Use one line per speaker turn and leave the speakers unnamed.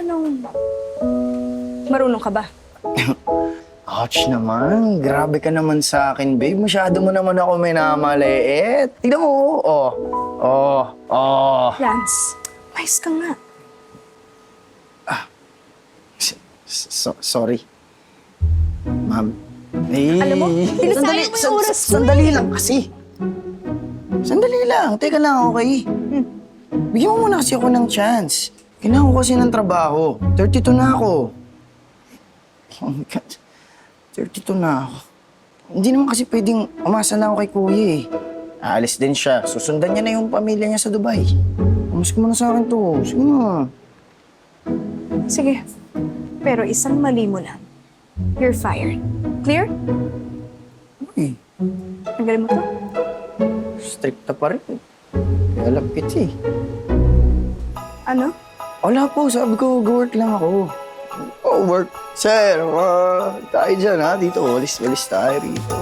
Anong... Marunong ka ba?
Ouch naman. Grabe ka naman sa akin, babe. Masyado mo naman ako minamaliit. Tignan mo.
Lance, mais ka nga.
Sorry. Ma'am. Eh,
Alam mo, pinasayang mo yung oras ko
Sandali lang kasi. Sandali lang. Teka lang, okay? Bigyan mo muna kasi ako ng chance. Kailangan ko kasi ng trabaho. 32 na ako. Oh my God. 32 na ako. Hindi naman kasi pwedeng umasa na ako kay kuya eh. Aalis din siya. Susundan niya na yung pamilya niya sa Dubai. Umas ko muna sa akin to. Sige na.
Sige. Pero isang mali mo lang. You're fired. Clear?
Uy,
Tanggalin mo to.
strict na pa rin. Kaya lapit eh.
Ano?
Wala po, sabi ko, go-work lang ako. Oh, work. Sir, tayo dyan ha, dito. Walis tayo rito.